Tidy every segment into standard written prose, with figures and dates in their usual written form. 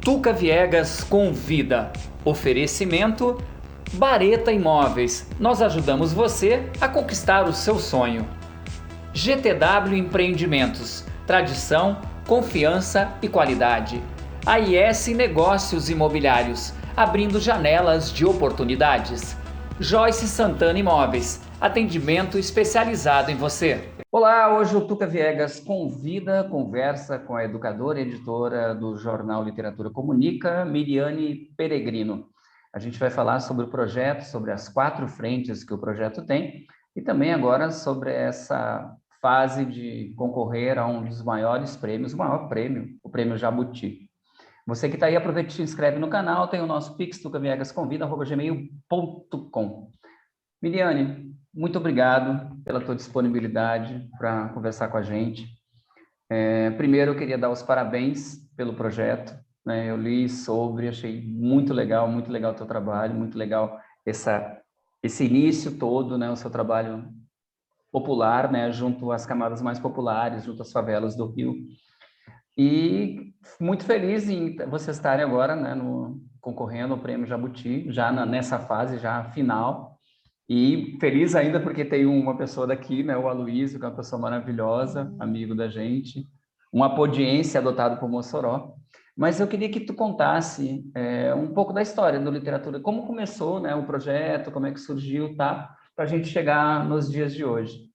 Tuca Viegas convida. Oferecimento Bareta Imóveis. Nós ajudamos você a conquistar o seu sonho. GTW Empreendimentos. Tradição, confiança e qualidade. AIS Negócios Imobiliários. Abrindo janelas de oportunidades. Joyce Santana Imóveis. Atendimento especializado em você. Olá, hoje o Tuca Viegas conversa com a educadora e editora do jornal Literatura Comunica, Miriane Peregrino. A gente vai falar sobre o projeto, sobre as 4 frentes que o projeto tem e também agora sobre essa fase de concorrer a um dos maiores prêmios, o maior prêmio, o Prêmio Jabuti. Você que está aí, aproveita e se inscreve no canal, tem o nosso Pix, tucaviegasconvida@gmail.com. Miriane, muito obrigado pela tua disponibilidade para conversar com a gente. Primeiro, eu queria dar os parabéns pelo projeto, né? Eu li sobre, achei muito legal o teu trabalho, muito legal esse início todo, né? O seu trabalho popular, né? Junto às camadas mais populares, junto às favelas do Rio. E muito feliz em vocês estarem agora, né? Concorrendo ao Prêmio Jabuti, já nessa fase, já final. E feliz ainda porque tem uma pessoa daqui, né, o Aloysio, que é uma pessoa maravilhosa, amigo da gente, um apodiense adotado por Mossoró. Mas eu queria que tu contasse um pouco da história do literatura, como começou, né, o projeto, como é que surgiu, tá? Para a gente chegar nos dias de hoje.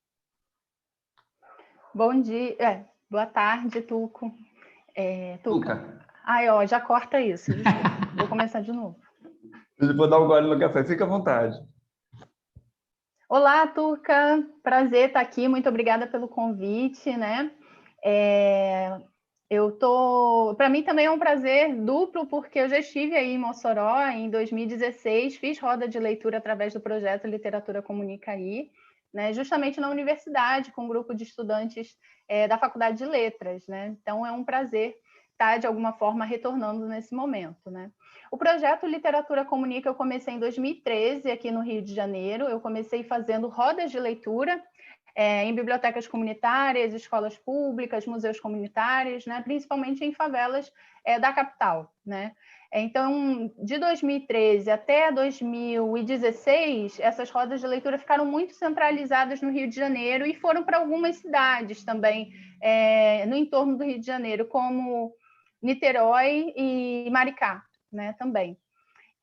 Bom dia, boa tarde, Tuco. Tuca. Já corta isso, desculpa. Vou começar de novo. Eu vou dar um gole no café, fica à vontade. Olá, Tuca, prazer estar aqui, muito obrigada pelo convite, né? Para mim também é um prazer duplo, porque eu já estive aí em Mossoró em 2016, fiz roda de leitura através do projeto Literatura Comunica aí, né? Justamente na universidade, com um grupo de estudantes da Faculdade de Letras, né? Então é um prazer estar, de alguma forma, retornando nesse momento, né? O projeto Literatura Comunica eu comecei em 2013, aqui no Rio de Janeiro. Eu comecei fazendo rodas de leitura em bibliotecas comunitárias, escolas públicas, museus comunitários, né? Principalmente em favelas da capital, né? Então, de 2013 até 2016, essas rodas de leitura ficaram muito centralizadas no Rio de Janeiro e foram para algumas cidades também no entorno do Rio de Janeiro, como Niterói e Maricá, né, também.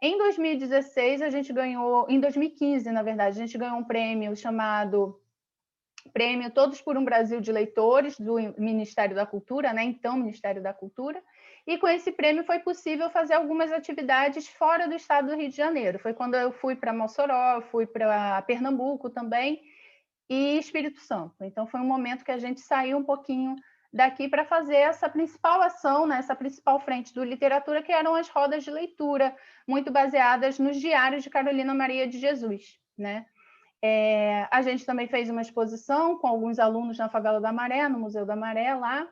Em 2016, a gente ganhou, em 2015, na verdade, a gente ganhou um prêmio chamado Prêmio Todos por um Brasil de Leitores, do Ministério da Cultura, né, então Ministério da Cultura, e com esse prêmio foi possível fazer algumas atividades fora do estado do Rio de Janeiro. Foi quando eu fui para Mossoró, fui para Pernambuco também, e Espírito Santo. Então, foi um momento que a gente saiu um pouquinho daqui para fazer essa principal ação, né, essa principal frente do literatura, que eram as rodas de leitura, muito baseadas nos diários de Carolina Maria de Jesus, né? A gente também fez uma exposição com alguns alunos na Favela da Maré, no Museu da Maré, lá,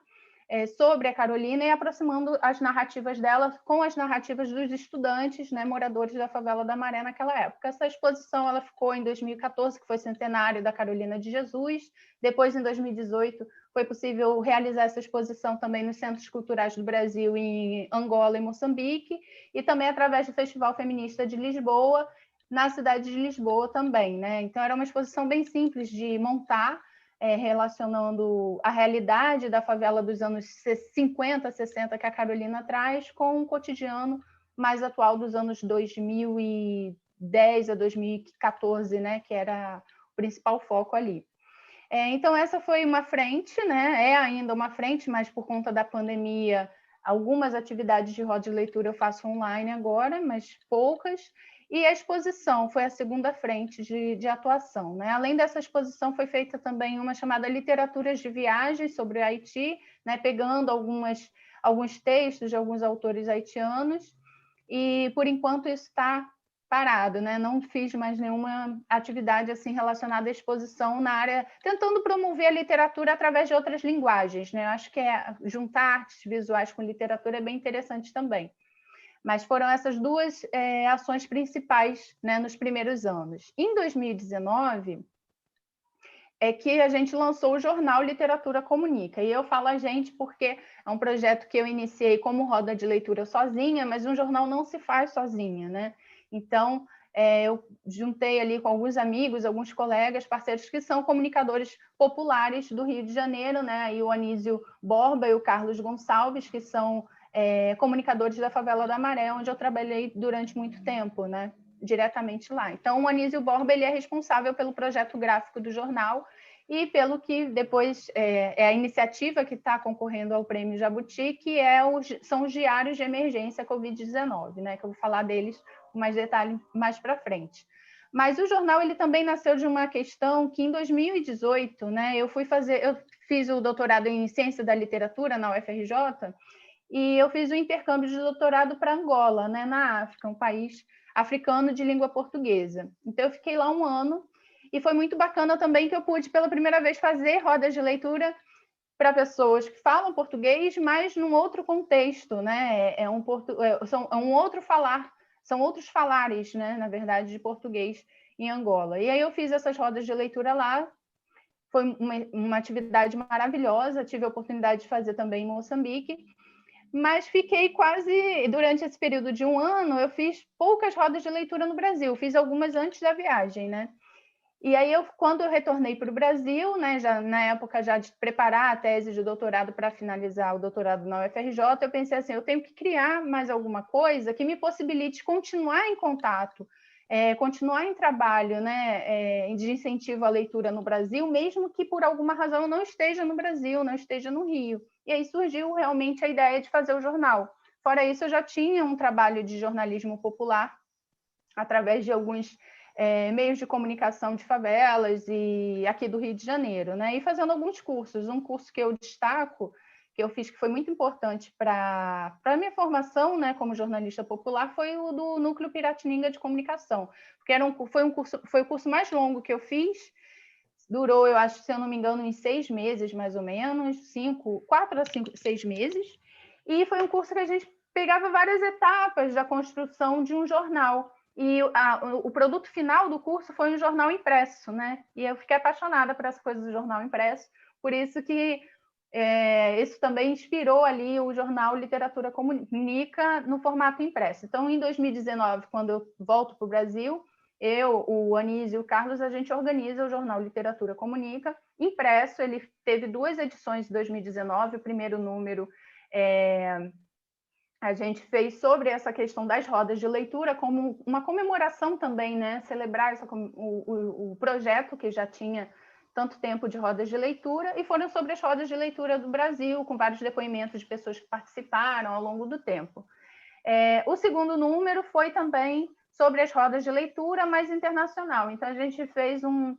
sobre a Carolina e aproximando as narrativas dela com as narrativas dos estudantes, né, moradores da Favela da Maré naquela época. Essa exposição ela ficou em 2014, que foi centenário da Carolina de Jesus. Depois, em 2018, foi possível realizar essa exposição também nos Centros Culturais do Brasil, em Angola e Moçambique, e também através do Festival Feminista de Lisboa, na cidade de Lisboa também, né? Então, era uma exposição bem simples de montar, relacionando a realidade da favela dos anos 50, 60 que a Carolina traz com o cotidiano mais atual dos anos 2010 a 2014, né, que era o principal foco ali. Então, essa foi uma frente, né? É ainda uma frente, mas por conta da pandemia, algumas atividades de roda de leitura eu faço online agora, mas poucas. E a exposição foi a segunda frente de atuação, né? Além dessa exposição, foi feita também uma chamada Literaturas de Viagens sobre o Haiti, né? Pegando alguns textos de alguns autores haitianos, e por enquanto isso está parado, né? Não fiz mais nenhuma atividade assim relacionada à exposição na área, tentando promover a literatura através de outras linguagens, né? Eu acho que juntar artes visuais com literatura é bem interessante também. Mas foram essas duas ações principais, né, nos primeiros anos. Em 2019, é que a gente lançou o jornal Literatura Comunica. E eu falo a gente porque é um projeto que eu iniciei como roda de leitura sozinha, mas um jornal não se faz sozinha, né? Então, eu juntei ali com alguns amigos, alguns colegas, parceiros que são comunicadores populares do Rio de Janeiro, né? Aí o Anísio Borba e o Carlos Gonçalves, que são comunicadores da Favela da Maré, onde eu trabalhei durante muito tempo, né? Diretamente lá. Então, o Anísio Borba ele é responsável pelo projeto gráfico do jornal e pelo que depois é a iniciativa que está concorrendo ao Prêmio Jabuti, que são os diários de emergência Covid-19, né? Que eu vou falar deles com mais detalhe mais para frente. Mas o jornal ele também nasceu de uma questão que em 2018, né? Eu fiz o doutorado em Ciência da Literatura na UFRJ e eu fiz o intercâmbio de doutorado para Angola, né? Na África, um país africano de língua portuguesa. Então, eu fiquei lá um ano e foi muito bacana também que eu pude, pela primeira vez, fazer rodas de leitura para pessoas que falam português, mas num outro contexto, né? É um outro falar, são outros falares, né? Na verdade, de português em Angola. E aí eu fiz essas rodas de leitura lá, foi uma atividade maravilhosa, tive a oportunidade de fazer também em Moçambique, mas fiquei quase, durante esse período de um ano, eu fiz poucas rodas de leitura no Brasil, fiz algumas antes da viagem, né? E aí, quando eu retornei para o Brasil, né, já, na época já de preparar a tese de doutorado para finalizar o doutorado na UFRJ, eu pensei assim, eu tenho que criar mais alguma coisa que me possibilite continuar em contato, continuar em trabalho, né, de incentivo à leitura no Brasil, mesmo que por alguma razão eu não esteja no Brasil, não esteja no Rio. E aí surgiu realmente a ideia de fazer o jornal. Fora isso, eu já tinha um trabalho de jornalismo popular através de alguns meios de comunicação de favelas e aqui do Rio de Janeiro, né? E fazendo alguns cursos. Um curso que eu destaco, que eu fiz que foi muito importante para a minha formação, né, como jornalista popular, foi o do Núcleo Piratininga de Comunicação, porque foi o curso mais longo que eu fiz. Durou, eu acho, se eu não me engano, em 6 meses, mais ou menos, 4 a 6 meses. E foi um curso que a gente pegava várias etapas da construção de um jornal. E o produto final do curso foi um jornal impresso, né? E eu fiquei apaixonada por essa coisa do jornal impresso. Por isso que isso também inspirou ali o jornal Literatura Comunica no formato impresso. Então, em 2019, quando eu volto para o Brasil, eu, o Anísio e o Carlos, a gente organiza o jornal Literatura Comunica, impresso. Ele teve 2 edições em 2019. O primeiro número a gente fez sobre essa questão das rodas de leitura como uma comemoração também, né? Celebrar o projeto que já tinha tanto tempo de rodas de leitura, e foram sobre as rodas de leitura do Brasil, com vários depoimentos de pessoas que participaram ao longo do tempo. O segundo número foi também sobre as rodas de leitura, mais internacional. Então, a gente fez um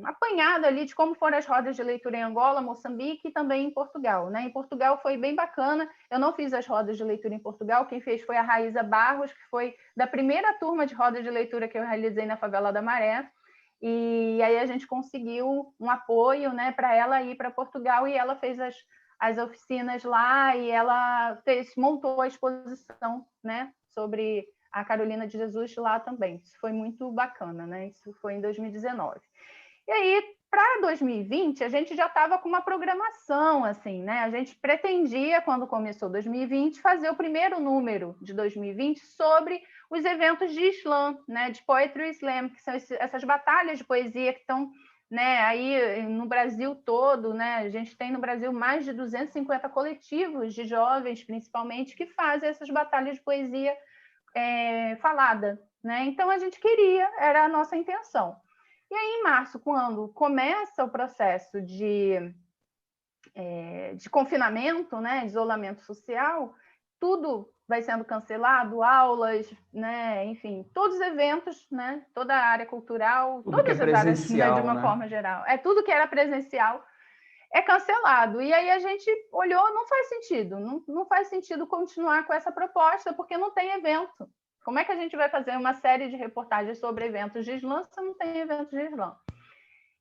apanhado ali de como foram as rodas de leitura em Angola, Moçambique e também em Portugal, né? Em Portugal foi bem bacana. Eu não fiz as rodas de leitura em Portugal, quem fez foi a Raíza Barros, que foi da primeira turma de rodas de leitura que eu realizei na Favela da Maré. E aí a gente conseguiu um apoio, né, para ela ir para Portugal, e ela fez as oficinas lá, e ela montou a exposição, né, sobre a Carolina de Jesus lá também. Isso foi muito bacana, né? Isso foi em 2019. E aí, para 2020, a gente já estava com uma programação, assim, né? A gente pretendia, quando começou 2020, fazer o primeiro número de 2020 sobre os eventos de Islã, né? De Poetry Slam, que são essas batalhas de poesia que estão, né, aí no Brasil todo, né? A gente tem no Brasil mais de 250 coletivos de jovens, principalmente, que fazem essas batalhas de poesia falada, né? Então a gente queria, era a nossa intenção. E aí, em março, quando começa o processo de confinamento, né, de isolamento social, tudo vai sendo cancelado, aulas, né, enfim, todos os eventos, né, toda a área cultural, Tudo que é todas as áreas, né, de uma presencial, forma geral, tudo que era presencial é cancelado. E aí a gente olhou, não faz sentido, não faz sentido continuar com essa proposta, porque não tem evento. Como é que a gente vai fazer uma série de reportagens sobre eventos de Islã se não tem eventos de Islã?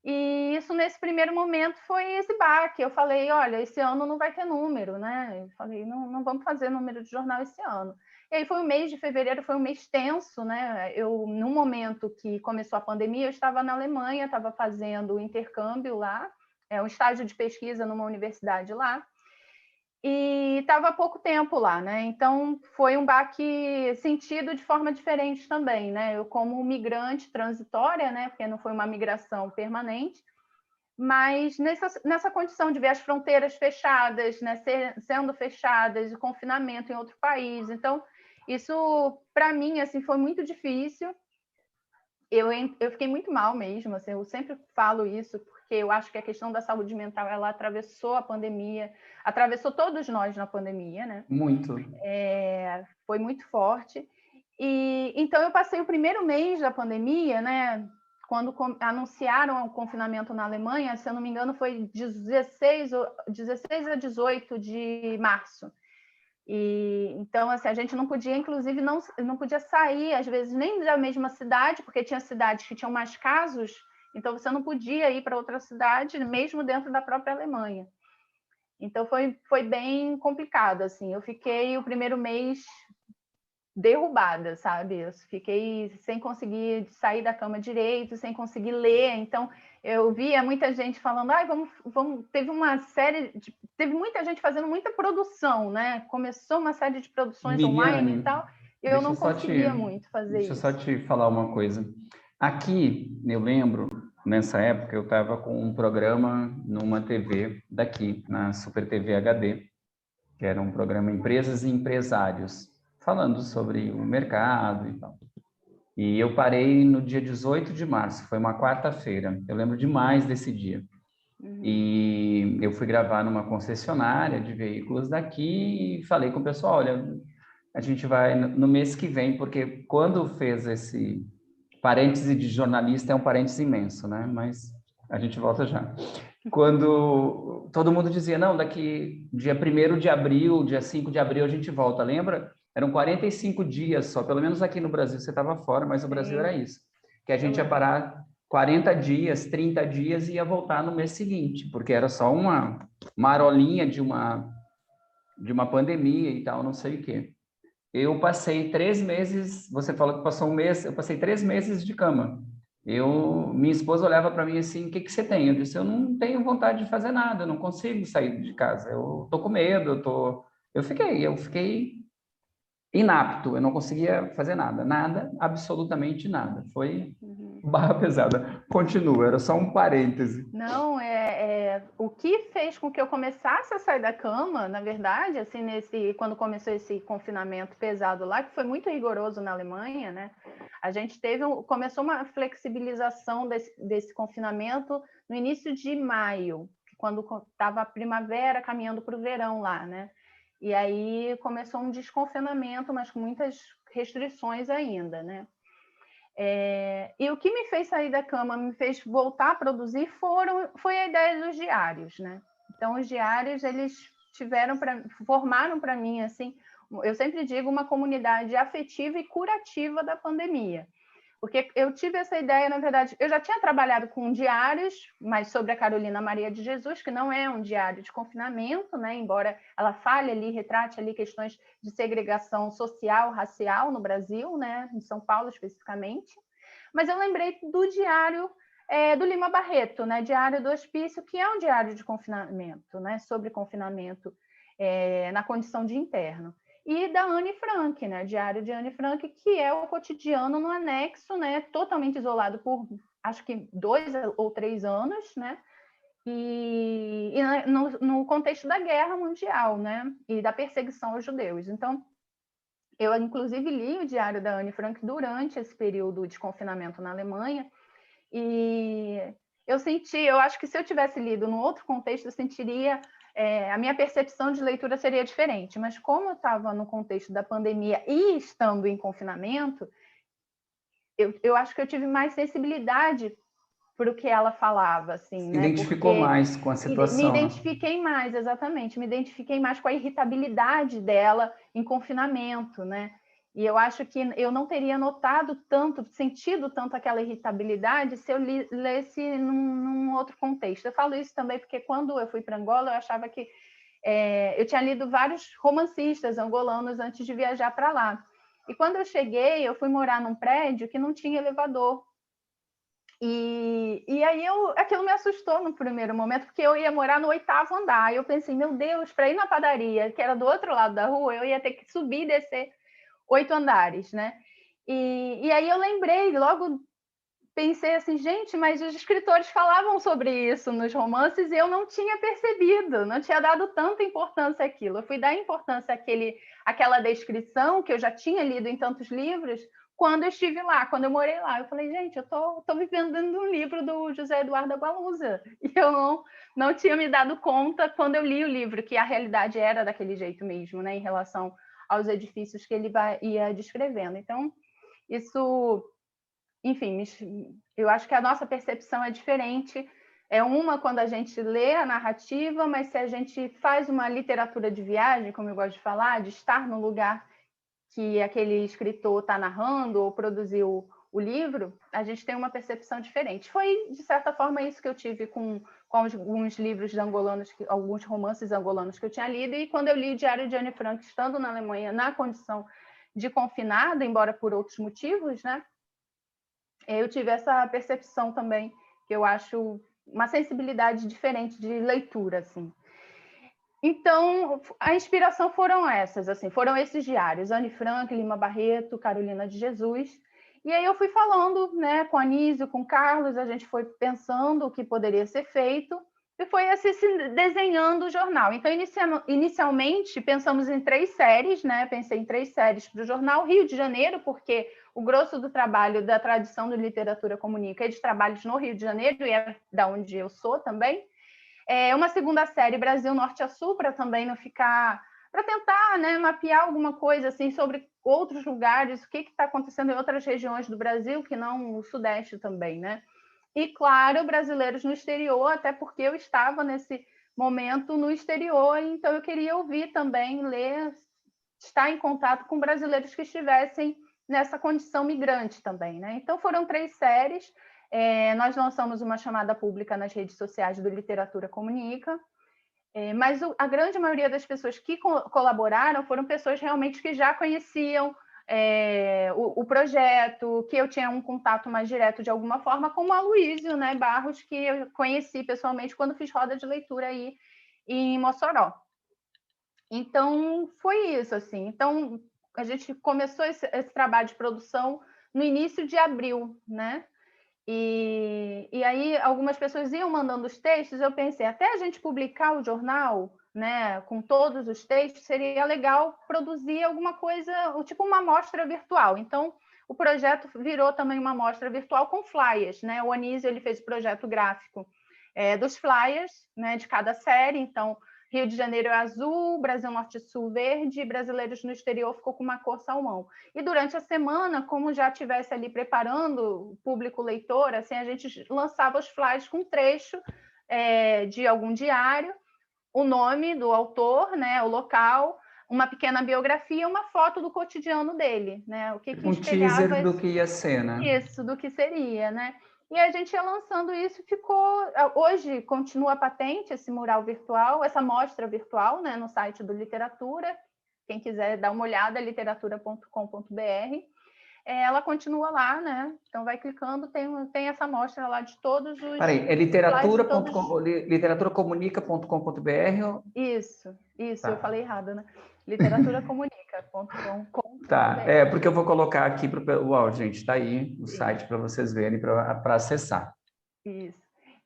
E isso, nesse primeiro momento, foi esse baque. Eu falei, olha, esse ano não vai ter número, né? Eu falei, não vamos fazer número de jornal esse ano. E aí foi o mês de fevereiro, foi um mês tenso, né? No momento que começou a pandemia, eu estava na Alemanha, estava fazendo o intercâmbio lá, um estágio de pesquisa numa universidade lá, e estava há pouco tempo lá, né? Então foi um baque sentido de forma diferente também, né? Eu, como migrante transitória, né? Porque não foi uma migração permanente, mas nessa condição de ver as fronteiras fechadas, né? Sendo fechadas, o confinamento em outro país. Então, isso para mim assim foi muito difícil. Eu fiquei muito mal mesmo, assim, eu sempre falo isso, porque eu acho que a questão da saúde mental, ela atravessou a pandemia, atravessou todos nós na pandemia, né? Muito. Foi muito forte. E então eu passei o primeiro mês da pandemia, né? Quando anunciaram o confinamento na Alemanha, se eu não me engano, foi 16 a 18 de março. E então assim, a gente não podia, inclusive, não podia sair, às vezes, nem da mesma cidade, porque tinha cidades que tinham mais casos, então você não podia ir para outra cidade, mesmo dentro da própria Alemanha. Então foi bem complicado, assim. Eu fiquei o primeiro mês derrubada, sabe? Eu fiquei sem conseguir sair da cama direito, sem conseguir ler. Então, eu via muita gente falando, vamos. Teve muita gente fazendo muita produção, né? Começou uma série de produções online e Miliane, tal, e eu não conseguia muito fazer deixa eu só isso. te falar uma coisa. Aqui, eu lembro, nessa época, eu estava com um programa numa TV daqui, na Super TV HD, que era um programa Empresas e Empresários, falando sobre o mercado e tal. E eu parei no dia 18 de março, foi uma quarta-feira. Eu lembro demais desse dia. E eu fui gravar numa concessionária de veículos daqui e falei com o pessoal, olha, a gente vai no mês que vem, porque quando fez esse parêntese de jornalista, é um parêntese imenso, né? Mas a gente volta já. Quando todo mundo dizia, não, daqui dia 1º de abril, dia 5 de abril a gente volta, lembra? Eram 45 dias só, pelo menos aqui no Brasil, você estava fora, mas no Brasil era isso. Que a gente ia parar 40 dias, 30 dias e ia voltar no mês seguinte, porque era só uma marolinha de uma pandemia e tal, não sei o quê. Eu passei 3 meses, você falou que passou um mês, eu passei 3 meses de cama. Minha esposa olhava para mim assim, o que que você tem? Eu disse, eu não tenho vontade de fazer nada, eu não consigo sair de casa, eu tô com medo, eu fiquei inapto, eu não conseguia fazer nada, absolutamente nada. Foi barra pesada. Continua, era só um parêntese. Não, o que fez com que eu começasse a sair da cama, na verdade, assim, quando começou esse confinamento pesado lá, que foi muito rigoroso na Alemanha, né? A gente começou uma flexibilização desse confinamento no início de maio, quando estava a primavera caminhando para o verão lá, né? E aí começou um desconfinamento, mas com muitas restrições ainda, né? E o que me fez sair da cama, me fez voltar a produzir, foi a ideia dos diários, né? Então, os diários, eles formaram para mim, assim, eu sempre digo, uma comunidade afetiva e curativa da pandemia. Porque eu tive essa ideia, na verdade, eu já tinha trabalhado com diários, mas sobre a Carolina Maria de Jesus, que não é um diário de confinamento, né? Embora ela fale ali, retrate ali questões de segregação social, racial no Brasil, né? Em São Paulo especificamente. Mas eu lembrei do diário do Lima Barreto, né? Diário do Hospício, que é um diário de confinamento, né? Sobre confinamento na condição de interno. E da Anne Frank, né? Diário de Anne Frank, que é o cotidiano no anexo, né? Totalmente isolado por, acho que 2 ou 3 anos, né? E no contexto da guerra mundial, né? E da perseguição aos judeus. Então, eu, inclusive, li o diário da Anne Frank durante esse período de confinamento na Alemanha, e eu acho que se eu tivesse lido num outro contexto, eu sentiria a minha percepção de leitura seria diferente, mas como eu estava no contexto da pandemia e estando em confinamento, eu acho que eu tive mais sensibilidade para o que ela falava, assim, Se né? identificou Porque mais com a me situação. identifiquei mais, exatamente, me identifiquei mais com a irritabilidade dela em confinamento, né? E eu acho que eu não teria notado tanto, sentido tanto aquela irritabilidade se eu lesse num outro contexto. Eu falo isso também porque quando eu fui para Angola, eu achava que eu tinha lido vários romancistas angolanos antes de viajar para lá. E quando eu cheguei, eu fui morar num prédio que não tinha elevador. E aí aquilo me assustou no primeiro momento, porque eu ia morar no 8º andar. E eu pensei, meu Deus, para ir na padaria, que era do outro lado da rua, eu ia ter que subir e descer 8 andares, né? E aí eu lembrei, logo pensei assim, gente, mas os escritores falavam sobre isso nos romances e eu não tinha percebido, não tinha dado tanta importância àquilo. Eu fui dar importância àquela descrição que eu já tinha lido em tantos livros quando eu estive lá, quando eu morei lá. Eu falei, gente, eu tô vivendo dentro de um livro do José Eduardo Agualusa. E eu não tinha me dado conta quando eu li o livro que a realidade era daquele jeito mesmo, né, em relação aos edifícios que ele ia descrevendo. Então, isso, enfim, eu acho que a nossa percepção é diferente. É uma quando a gente lê a narrativa, mas se a gente faz uma literatura de viagem, como eu gosto de falar, de estar no lugar que aquele escritor está narrando ou produziu o livro, a gente tem uma percepção diferente. Foi, de certa forma, isso que eu tive com alguns livros de angolanos, alguns romances angolanos que eu tinha lido, e quando eu li o Diário de Anne Frank, estando na Alemanha, na condição de confinada, embora por outros motivos, né? Eu tive essa percepção também, que eu acho uma sensibilidade diferente de leitura, assim. Então, a inspiração foram essas, assim, foram esses diários, Anne Frank, Lima Barreto, Carolina de Jesus. E aí eu fui falando, né, com a Anísio, com o Carlos, a gente foi pensando o que poderia ser feito e foi assim se desenhando o jornal. Então, inicialmente, pensamos em 3 séries, né? Pensei em 3 séries para o jornal Rio de Janeiro, porque o grosso do trabalho da tradição do Literatura Comunica é de trabalhos no Rio de Janeiro, e é da onde eu sou também. Uma segunda série Brasil Norte a Sul, para também não ficar, para tentar, né, mapear alguma coisa assim sobre outros lugares, o que está acontecendo em outras regiões do Brasil, que não o Sudeste também, né? E, claro, brasileiros no exterior, até porque eu estava nesse momento no exterior, então eu queria ouvir também, ler, estar em contato com brasileiros que estivessem nessa condição migrante também, né? Então foram 3 séries. Nós lançamos uma chamada pública nas redes sociais do Literatura Comunica, mas a grande maioria das pessoas que colaboraram foram pessoas realmente que já conheciam o projeto, que eu tinha um contato mais direto de alguma forma, como o Aloysio, né, Barros, que eu conheci pessoalmente quando fiz roda de leitura aí em Mossoró. Então, foi isso, assim. Então, a gente começou esse trabalho de produção no início de abril, né? E aí algumas pessoas iam mandando os textos, eu pensei, até a gente publicar o jornal, né, com todos os textos, seria legal produzir alguma coisa, tipo uma amostra virtual. Então, o projeto virou também uma amostra virtual com flyers, né? O Anísio, ele fez o projeto gráfico dos flyers, né, de cada série. Então, Rio de Janeiro é azul, Brasil Norte e Sul verde, Brasileiros no Exterior ficou com uma cor salmão. E durante a semana, como já estivesse ali preparando o público leitor, assim, a gente lançava os flyers com trecho de algum diário, o nome do autor, né, o local, uma pequena biografia, uma foto do cotidiano dele, né? O que Um espelhava teaser do que ia ser, né? isso, do que seria, né? E a gente ia lançando isso, ficou. Hoje continua patente esse mural virtual, essa mostra virtual, né, no site do Literatura. Quem quiser dar uma olhada, literatura.com.br. Ela continua lá, né? Então vai clicando, tem essa mostra lá de todos os. Peraí, é literatura.com.br? Isso, tá. Eu falei errado, né? Literatura.comunica.com.br. Tá, porque eu vou colocar aqui para o... Uau, gente, está aí o site para vocês verem, para acessar. Isso.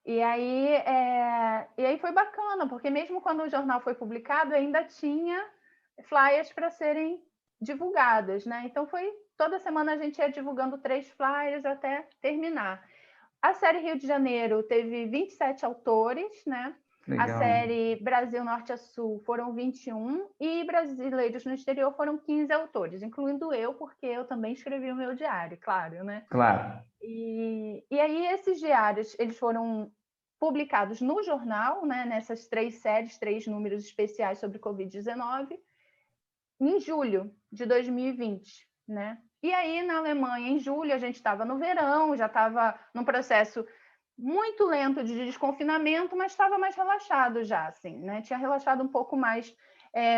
E aí foi bacana, porque mesmo quando o jornal foi publicado, ainda tinha flyers para serem divulgados, né? Então toda semana a gente ia divulgando 3 flyers até terminar. A série Rio de Janeiro teve 27 autores, né? Legal. A série Brasil Norte a Sul foram 21 e Brasileiros no Exterior foram 15 autores, incluindo eu, porque eu também escrevi o meu diário, claro, né? Claro. E aí esses diários, eles foram publicados no jornal, né, nessas 3 séries, 3 números especiais sobre Covid-19, em julho de 2020. né? E aí, na Alemanha, em julho, a gente estava no verão, já estava num processo muito lento de desconfinamento, mas estava mais relaxado já, assim, né? Tinha relaxado um pouco mais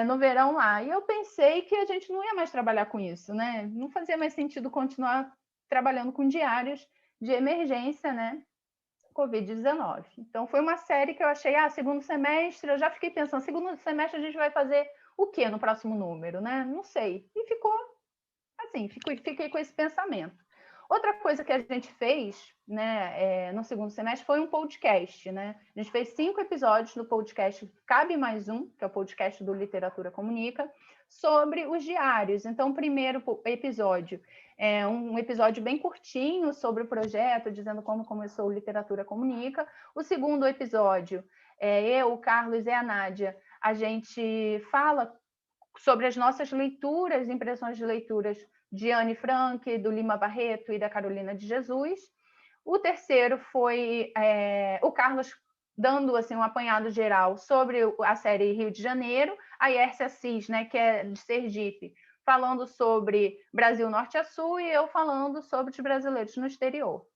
no verão lá. E eu pensei que a gente não ia mais trabalhar com isso, né? Não fazia mais sentido continuar trabalhando com diários de emergência, né? Covid-19. Então, foi uma série que eu achei, segundo semestre, eu já fiquei pensando, segundo semestre a gente vai fazer o quê no próximo número, né? Não sei. E ficou assim, fiquei com esse pensamento. Outra coisa que a gente fez, né, no segundo semestre foi um podcast, né? A gente fez 5 episódios no podcast Cabe Mais Um, que é o podcast do Literatura Comunica, sobre os diários. Então, o primeiro episódio é um episódio bem curtinho sobre o projeto, dizendo como começou o Literatura Comunica. O segundo episódio, eu, o Carlos e a Nádia, a gente fala sobre as nossas leituras, impressões de leituras de Anne Frank, do Lima Barreto e da Carolina de Jesus. O terceiro foi o Carlos dando assim, um apanhado geral sobre a série Rio de Janeiro, a Yércia Assis, né, que é de Sergipe, falando sobre Brasil Norte a Sul e eu falando sobre os brasileiros no exterior.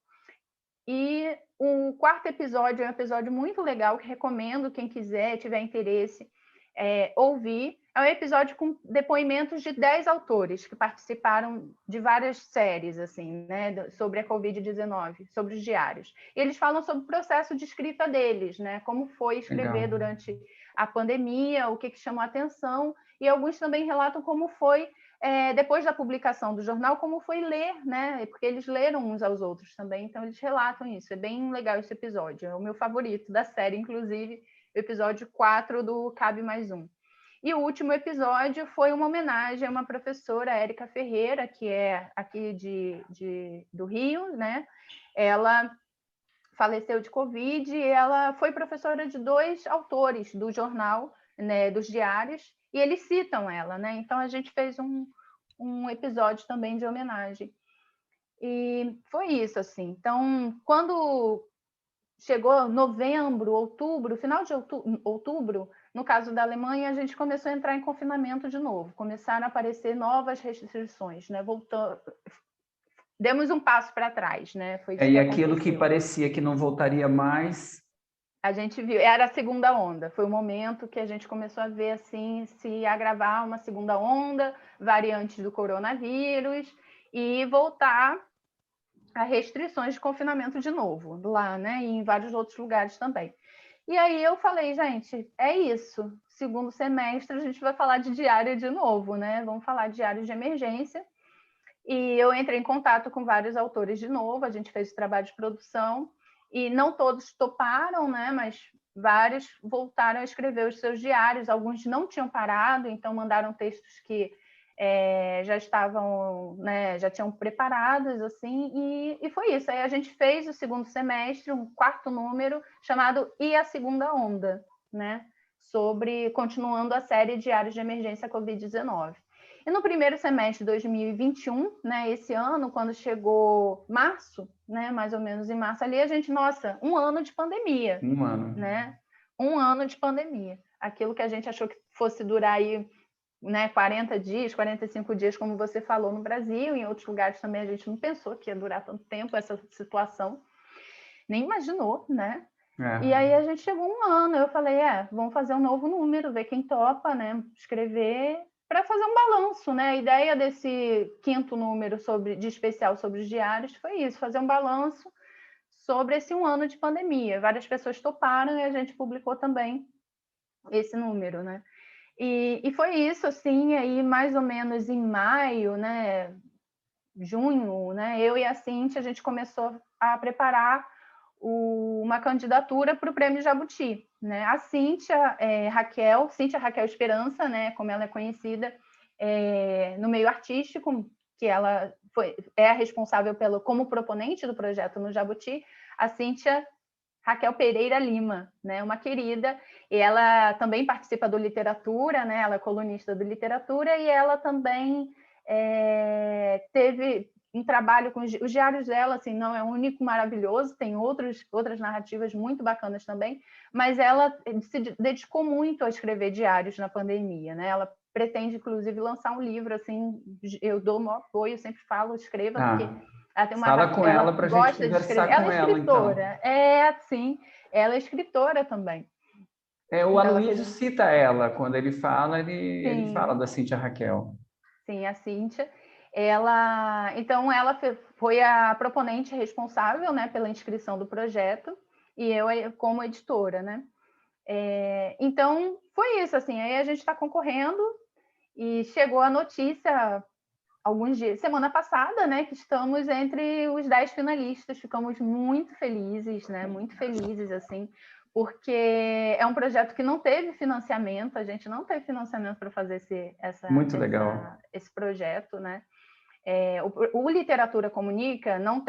E o quarto episódio é um episódio muito legal que recomendo quem quiser, tiver interesse, ouvir. É um episódio com depoimentos de 10 autores que participaram de várias séries assim, né, sobre a Covid-19, sobre os diários. E eles falam sobre o processo de escrita deles, né, como foi escrever Legal. durante a pandemia, o que chamou a atenção, e alguns também relatam como foi depois da publicação do jornal, como foi ler, né? Porque eles leram uns aos outros também, então eles relatam isso. É bem legal esse episódio, é o meu favorito da série, inclusive, o episódio 4 do Cabe Mais Um. E o último episódio foi uma homenagem a uma professora, Érica Ferreira, que é aqui do Rio, né? Ela faleceu de Covid e ela foi professora de 2 autores do jornal, né, dos diários, e eles citam ela, né? Então a gente fez um episódio também de homenagem. E foi isso, assim. Então, quando chegou novembro, outubro, final de outubro, no caso da Alemanha, a gente começou a entrar em confinamento de novo, começaram a aparecer novas restrições, né? Demos um passo para trás, né? Foi isso E que aquilo que aconteceu. parecia que não voltaria mais. A gente viu, era a segunda onda, foi o momento que a gente começou a ver assim se agravar uma segunda onda, variantes do coronavírus e voltar a restrições de confinamento de novo, lá, né, e em vários outros lugares também. E aí eu falei, gente, é isso. Segundo semestre a gente vai falar de diário de novo, né? Vamos falar de diário de emergência. E eu entrei em contato com vários autores de novo, a gente fez o trabalho de produção e não todos toparam, né? Mas vários voltaram a escrever os seus diários. Alguns não tinham parado, então mandaram textos que já estavam, né, já tinham preparados, assim, e foi isso. Aí a gente fez o segundo semestre, um quarto número, chamado E a Segunda Onda, né? Continuando a série Diários de Emergência Covid-19. E no primeiro semestre de 2021, né, esse ano, quando chegou março, né, mais ou menos em março ali, a gente, nossa, um ano de pandemia. Um ano. Né? Um ano de pandemia. Aquilo que a gente achou que fosse durar aí, né, 40 dias, 45 dias, como você falou no Brasil, em outros lugares também a gente não pensou que ia durar tanto tempo essa situação, nem imaginou, né? E aí a gente chegou um ano, eu falei, vamos fazer um novo número, ver quem topa, né, escrever, para fazer um balanço, né? A ideia desse quinto número de especial sobre os diários foi isso, fazer um balanço sobre esse um ano de pandemia. Várias pessoas toparam e a gente publicou também esse número, né? E foi isso, assim, aí mais ou menos em maio, né, junho, né, eu e a Cíntia, a gente começou a preparar uma candidatura para o Prêmio Jabuti, né? A Cíntia Raquel Esperança, né, como ela é conhecida no meio artístico, que ela é a responsável como proponente do projeto no Jabuti, a Cíntia Raquel Pereira Lima, né, uma querida, e ela também participa do Literatura, né, ela é colunista do Literatura, e ela também teve um trabalho com os diários dela, assim, não é o único maravilhoso, tem outras narrativas muito bacanas também, mas ela se dedicou muito a escrever diários na pandemia, né, ela pretende, inclusive, lançar um livro, assim, eu dou o maior apoio, sempre falo, escreva, porque ela tem fala com ela para a gente gosta de escrever. conversar Ela com é ela, então. escritora, sim, ela é escritora também. O então, Aloysio cita ela, quando ele fala, ele Sim. fala da Cíntia Raquel. Sim, a Cíntia. Então, ela foi a proponente responsável, né, pela inscrição do projeto, e eu como editora, né? Então, foi isso, assim, aí a gente está concorrendo e chegou a notícia alguns dias, semana passada, né, que estamos entre os 10 finalistas, ficamos muito felizes, né, muito felizes, assim, porque é um projeto que não teve financiamento, a gente não teve financiamento para fazer Muito legal. esse projeto, né? O Literatura Comunica não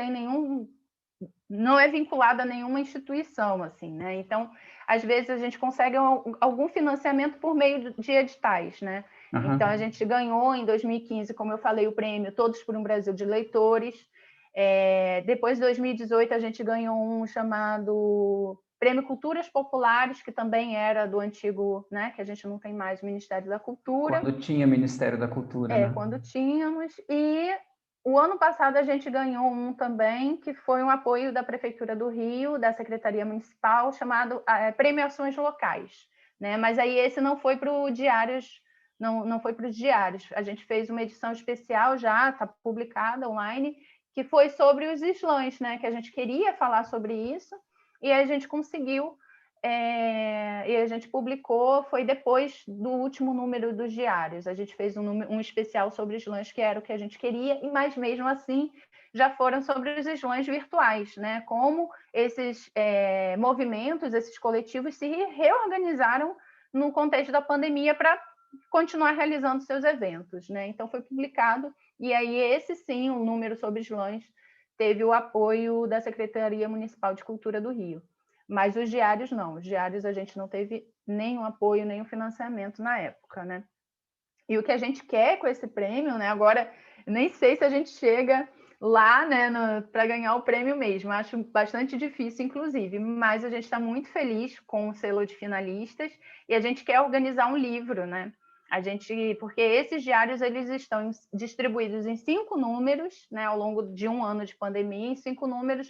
é vinculado a nenhuma instituição, assim, né? Então, às vezes a gente consegue algum financiamento por meio de editais, né? Uhum. Então, a gente ganhou em 2015, como eu falei, o prêmio Todos por um Brasil de Leitores. Depois, em 2018, a gente ganhou um chamado Prêmio Culturas Populares, que também era do antigo, né? Que a gente não tem mais, Ministério da Cultura. Quando tinha Ministério da Cultura, né? Quando tínhamos. E o ano passado a gente ganhou um também, que foi um apoio da Prefeitura do Rio, da Secretaria Municipal, chamado Premiações Locais, né? Mas aí esse não foi para o Diários, não foi para os diários. A gente fez uma edição especial já, está publicada online, que foi sobre os slams, né? Que a gente queria falar sobre isso, e a gente conseguiu. E a gente publicou, foi depois do último número dos diários. A gente fez um especial sobre slams, que era o que a gente queria, mas mesmo assim já foram sobre os slams virtuais, né? Como esses movimentos, esses coletivos se reorganizaram no contexto da pandemia para continuar realizando seus eventos, né? Então foi publicado, e aí esse sim, o número sobre slams, teve o apoio da Secretaria Municipal de Cultura do Rio. Mas os diários não, os diários a gente não teve nenhum apoio, nenhum financiamento na época, né? E o que a gente quer com esse prêmio, né? Agora, nem sei se a gente chega lá, né, para ganhar o prêmio mesmo. Acho bastante difícil, inclusive, mas a gente está muito feliz com o selo de finalistas e a gente quer organizar um livro, né? Porque esses diários eles estão distribuídos em 5 números, né, ao longo de um ano de pandemia, em 5 números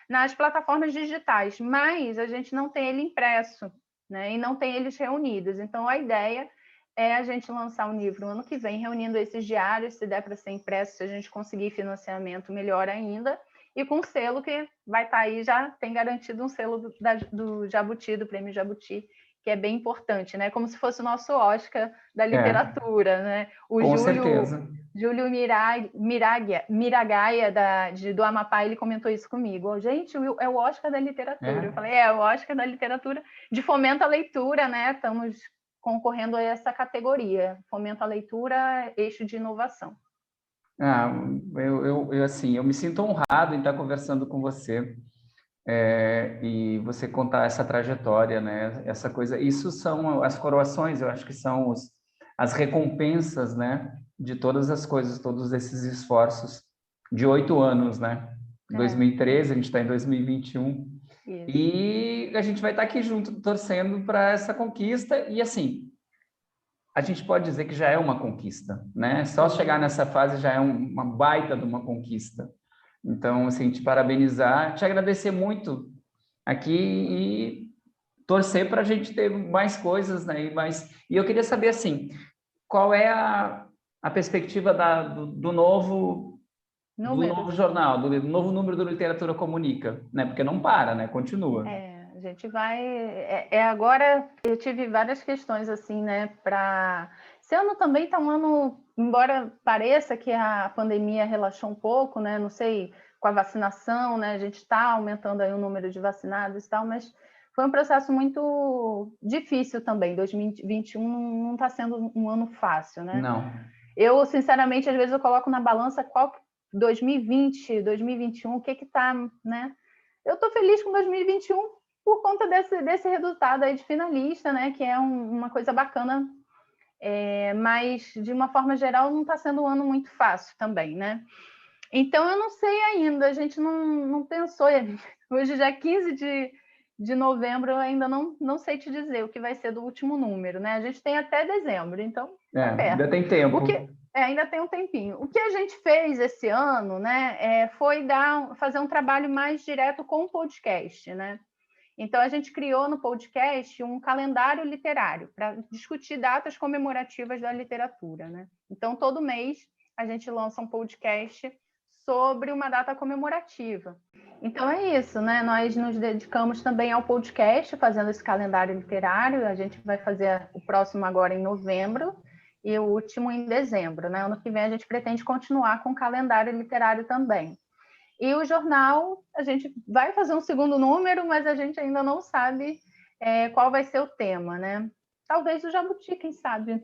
nas plataformas digitais, mas a gente não tem ele impresso, né? E não tem eles reunidos. Então, a ideia é a gente lançar um livro no ano que vem, reunindo esses diários, se der para ser impresso, se a gente conseguir financiamento, melhor ainda, e com um selo que vai estar aí, já tem garantido um selo do Jabuti, do Prêmio Jabuti, que é bem importante, né? Como se fosse o nosso Oscar da literatura, né? Com certeza. Júlio Miragaia, do Amapá, ele comentou isso comigo. Gente, é o Oscar da literatura. Eu falei, é o Oscar da literatura de fomento à leitura, né? Estamos concorrendo a essa categoria, fomento à leitura, eixo de inovação. Eu me sinto honrado em estar conversando com você e você contar essa trajetória, né? Essa coisa. Isso são as coroações, eu acho que são as recompensas, né? De todas as coisas, todos esses esforços de 8 anos, né? 2013, a gente está em 2021. Isso. E a gente vai estar aqui junto, torcendo para essa conquista. E, assim, a gente pode dizer que já é uma conquista, né? Só chegar nessa fase já é uma baita de uma conquista. Então, assim, te parabenizar, te agradecer muito aqui e torcer para a gente ter mais coisas, né? E eu queria saber, assim, qual é a perspectiva do novo jornal, do novo número do Literatura Comunica, né? Porque não para, né? Continua. A gente vai... agora eu tive várias questões, assim, né? Esse ano também está um ano, embora pareça que a pandemia relaxou um pouco, né? Não sei, com a vacinação, né? A gente está aumentando aí o número de vacinados e tal, mas foi um processo muito difícil também. 2021 não está sendo um ano fácil, né? Não. Eu, sinceramente, às vezes eu coloco na balança 2020, 2021, o que está, né? Eu estou feliz com 2021 por conta desse resultado aí de finalista, né? Que é uma coisa bacana, mas de uma forma geral não está sendo um ano muito fácil também, né? Então eu não sei ainda, a gente não pensou. Hoje já é 15 de novembro eu ainda não sei te dizer o que vai ser do último número, né? A gente tem até dezembro, então tá perto. Ainda tem tempo. Ainda tem um tempinho. O que a gente fez esse ano, né, foi fazer um trabalho mais direto com o podcast, né? Então, a gente criou no podcast um calendário literário para discutir datas comemorativas da literatura, né? Então, todo mês a gente lança um podcast sobre uma data comemorativa. Então, é isso, né? Nós nos dedicamos também ao podcast, fazendo esse calendário literário. A gente vai fazer o próximo agora em novembro e o último em dezembro, né? Ano que vem a gente pretende continuar com o calendário literário também. E o jornal, a gente vai fazer um segundo número, mas a gente ainda não sabe qual vai ser o tema, né? Talvez o Jabuti, quem sabe.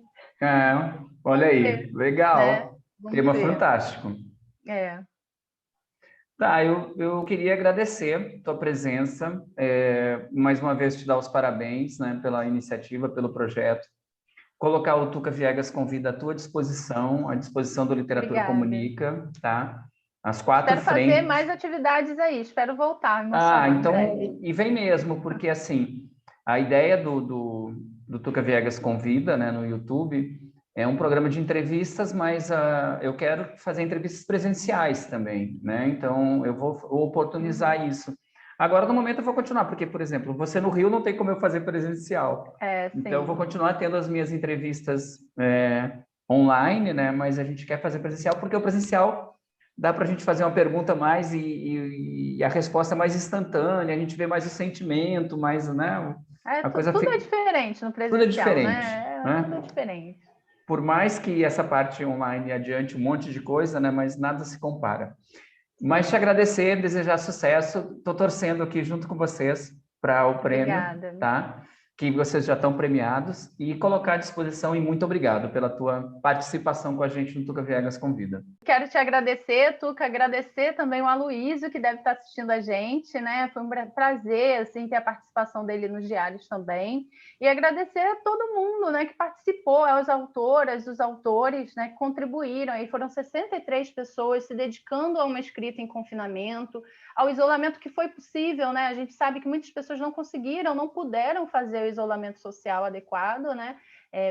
Olha aí, legal. Né? Tema fantástico. Tá, eu queria agradecer a tua presença, mais uma vez te dar os parabéns, né, pela iniciativa, pelo projeto. Colocar o Tuca Viegas Convida à tua disposição, à disposição do Literatura Comunica, tá? As 4 frentes. Espero fazer mais atividades aí, espero voltar. Então, e vem mesmo, porque assim, a ideia do Tuca Viegas Convida, né, no YouTube, é um programa de entrevistas, mas eu quero fazer entrevistas presenciais também, né? Então, eu vou oportunizar isso. Agora, no momento, eu vou continuar, porque, por exemplo, você no Rio não tem como eu fazer presencial. Então, eu vou continuar tendo as minhas entrevistas online, né? Mas a gente quer fazer presencial, porque o presencial dá para a gente fazer uma pergunta mais e a resposta mais instantânea, a gente vê mais o sentimento, mais, né? Tudo é diferente no presencial, tudo é diferente, né? Tudo é diferente. Por mais que essa parte online adiante um monte de coisa, né? Mas nada se compara. Mas te agradecer, desejar sucesso. Estou torcendo aqui junto com vocês para o prêmio, tá? Que vocês já estão premiados e colocar à disposição, e muito obrigado pela tua participação com a gente no Tuca Viegas Convida. Quero te agradecer, Tuca, agradecer também o Aloysio, que deve estar assistindo a gente, né? Foi um prazer, assim, ter a participação dele nos diários também. E agradecer a todo mundo, né, que participou, as autoras, os autores, né, que contribuíram. Aí foram 63 pessoas se dedicando a uma escrita em confinamento, ao isolamento que foi possível, né? A gente sabe que muitas pessoas não conseguiram, não puderam fazer o isolamento social adequado, né?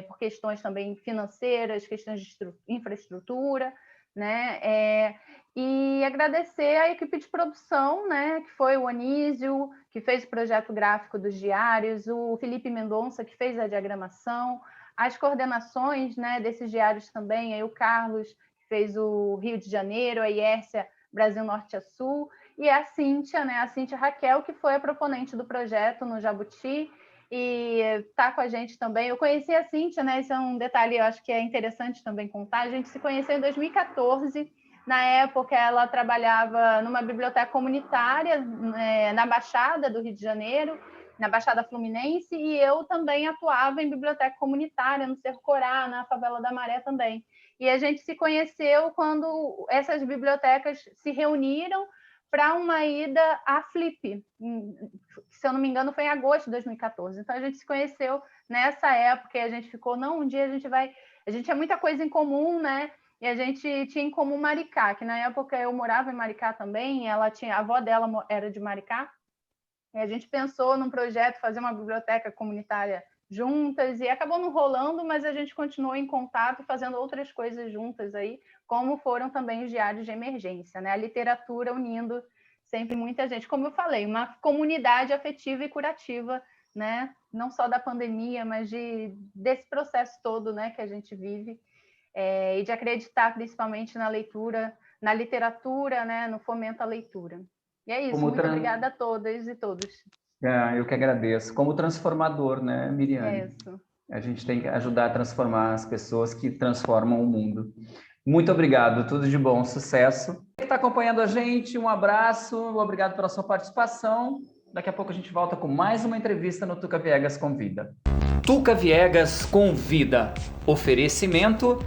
Por questões também financeiras, questões de infraestrutura, né? E agradecer a equipe de produção, né? Que foi o Anísio, que fez o projeto gráfico dos diários, o Felipe Mendonça, que fez a diagramação, as coordenações, né, desses diários também, aí o Carlos, que fez o Rio de Janeiro, a Iércia, Brasil Norte a Sul, e a Cíntia, né, a Cíntia Raquel, que foi a proponente do projeto no Jabuti, e está com a gente também. Eu conheci a Cíntia, né, esse é um detalhe, eu acho que é interessante também contar, a gente se conheceu em 2014, na época ela trabalhava numa biblioteca comunitária na Baixada do Rio de Janeiro, na Baixada Fluminense, e eu também atuava em biblioteca comunitária, no Cerro Corá, na Favela da Maré também. E a gente se conheceu quando essas bibliotecas se reuniram para uma ida à Flip, se eu não me engano foi em agosto de 2014. Então a gente se conheceu nessa época e a gente ficou, não, um dia a gente vai... A gente tinha muita coisa em comum, né? E a gente tinha em comum Maricá, que na época eu morava em Maricá também, a avó dela era de Maricá, e a gente pensou num projeto, fazer uma biblioteca comunitária juntas, e acabou não rolando, mas a gente continuou em contato, fazendo outras coisas juntas aí, como foram também os diários de emergência, né? A literatura unindo sempre muita gente, como eu falei, uma comunidade afetiva e curativa, né? Não só da pandemia, mas desse processo todo, né, que a gente vive, e de acreditar principalmente na leitura, na literatura, né, no fomento à leitura. E é isso, muito obrigada a todas e todos. Eu que agradeço. Como transformador, né, Miriane? É isso. A gente tem que ajudar a transformar as pessoas que transformam o mundo. Muito obrigado, tudo de bom, sucesso. Quem está acompanhando a gente, um abraço, obrigado pela sua participação. Daqui a pouco a gente volta com mais uma entrevista no Tuca Viegas Convida. Tuca Viegas Convida. Oferecimento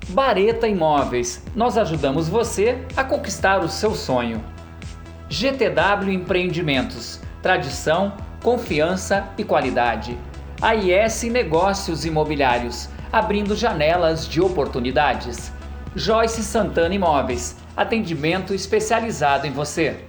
Bareta Imóveis. Nós ajudamos você a conquistar o seu sonho. GTW Empreendimentos. Tradição, confiança e qualidade. AIS Negócios Imobiliários. Abrindo janelas de oportunidades. Joyce Santana Imóveis. Atendimento especializado em você.